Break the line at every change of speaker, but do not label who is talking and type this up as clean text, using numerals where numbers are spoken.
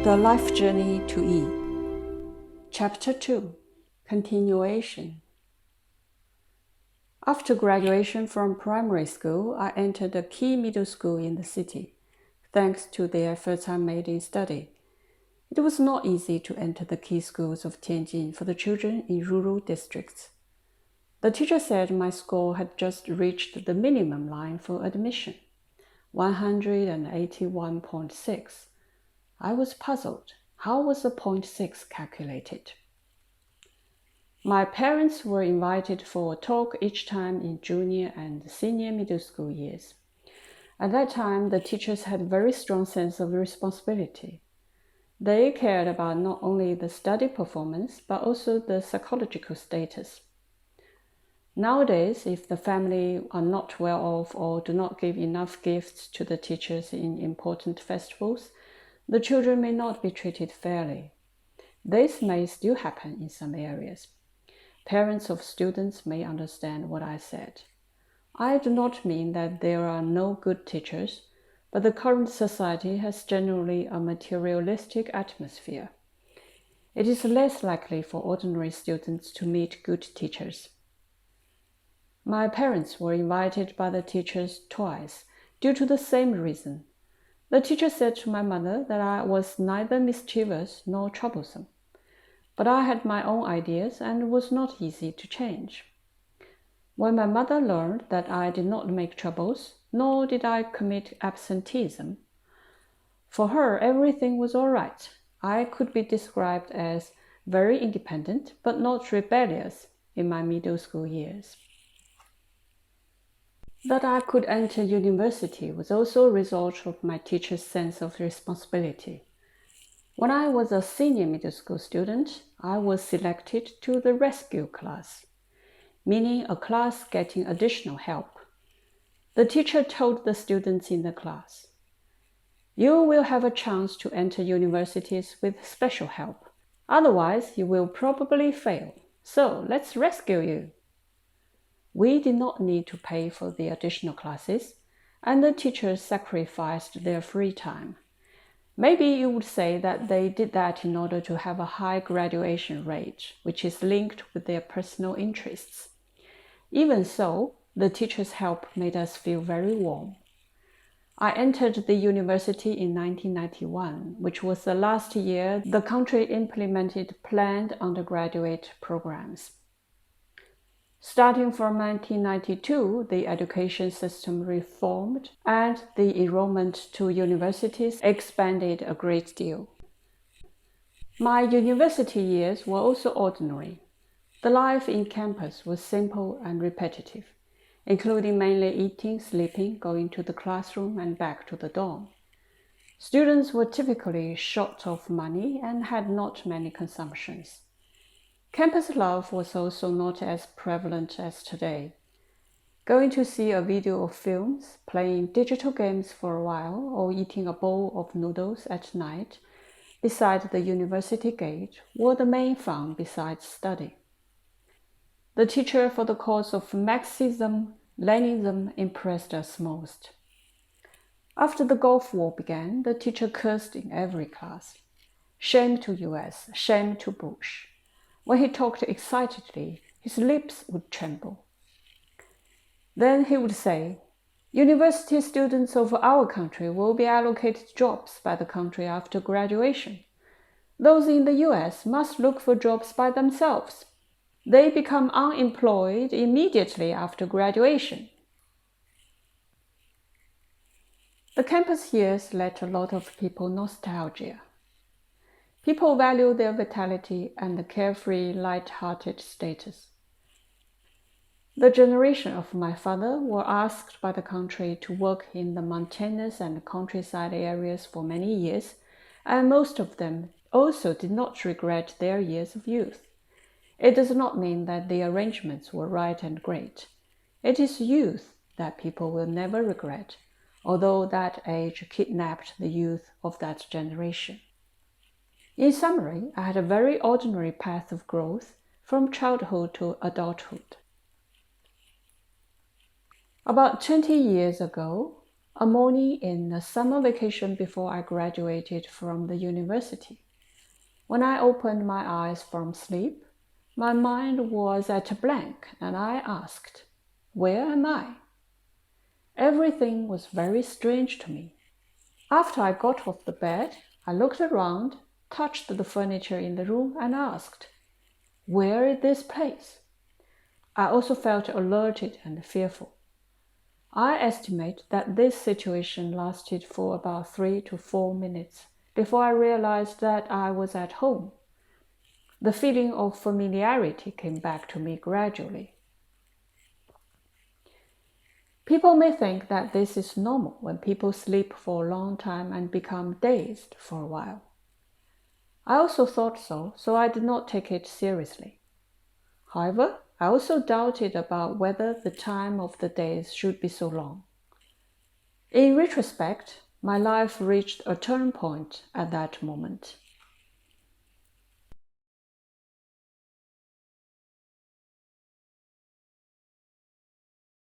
The Life Journey to E. Chapter 2. Continuation. After graduation from primary school, I entered the key middle school in the city, thanks to the efforts I made in study. It was not easy to enter the key schools of Tianjin for the children in rural districts. The teacher said my score had just reached the minimum line for admission, 181.6. I was puzzled. How was the 0.6 calculated? My parents were invited for a talk each time in junior and senior middle school years. At that time, the teachers had a very strong sense of responsibility. They cared about not only the study performance, but also the psychological status. Nowadays, if the family are not well off or do not give enough gifts to the teachers in important festivals, the children may not be treated fairly. This may still happen in some areas. Parents of students may understand what I said. I do not mean that there are no good teachers, but the current society has generally a materialistic atmosphere. It is less likely for ordinary students to meet good teachers. My parents were invited by the teachers twice, due to the same reason. The teacher said to my mother that I was neither mischievous nor troublesome, but I had my own ideas and was not easy to change. When my mother learned that I did not make troubles, nor did I commit absenteeism, for her everything was all right. I could be described as very independent, but not rebellious in my middle school years. That I could enter university was also a result of my teacher's sense of responsibility. When I was a senior middle school student, I was selected to the rescue class, meaning a class getting additional help. The teacher told the students in the class, "You will have a chance to enter universities with special help. Otherwise, you will probably fail. So let's rescue you." We did not need to pay for the additional classes, and the teachers sacrificed their free time. Maybe you would say that they did that in order to have a high graduation rate, which is linked with their personal interests. Even so, the teachers' help made us feel very warm. I entered the university in 1991, which was the last year the country implemented planned undergraduate programs. Starting from 1992, the education system reformed and the enrollment to universities expanded a great deal. My university years were also ordinary. The life in campus was simple and repetitive, including mainly eating, sleeping, going to the classroom and back to the dorm. Students were typically short of money and had not many consumptions. Campus love was also not as prevalent as today. Going to see a video of films, playing digital games for a while, or eating a bowl of noodles at night beside the university gate were the main fun besides study. The teacher for the course of Marxism-Leninism impressed us most. After the Gulf War began, the teacher cursed in every class. Shame to US, shame to Bush. When he talked excitedly, his lips would tremble. Then he would say, "University students of our country will be allocated jobs by the country after graduation. Those in the US must look for jobs by themselves. They become unemployed immediately after graduation." The campus years left a lot of people nostalgia. People value their vitality and the carefree, light-hearted status. The generation of my father were asked by the country to work in the mountainous and countryside areas for many years, and most of them also did not regret their years of youth. It does not mean that the arrangements were right and great. It is youth that people will never regret, although that age kidnapped the youth of that generation. In summary, I had a very ordinary path of growth from childhood to adulthood. About 20 years ago, a morning in a summer vacation before I graduated from the university. When I opened my eyes from sleep, my mind was at a blank and I asked, "Where am I?" Everything was very strange to me. After I got off the bed, I looked around, touched the furniture in the room, and asked, "Where is this place?" I also felt alerted and fearful. I estimate that this situation lasted for about 3 to 4 minutes before I realized that I was at home. The feeling of familiarity came back to me gradually. People may think that this is normal when people sleep for a long time and become dazed for a while. I also thought so I did not take it seriously. However, I also doubted about whether the time of the days should be so long. In retrospect, my life reached a turning point at that moment.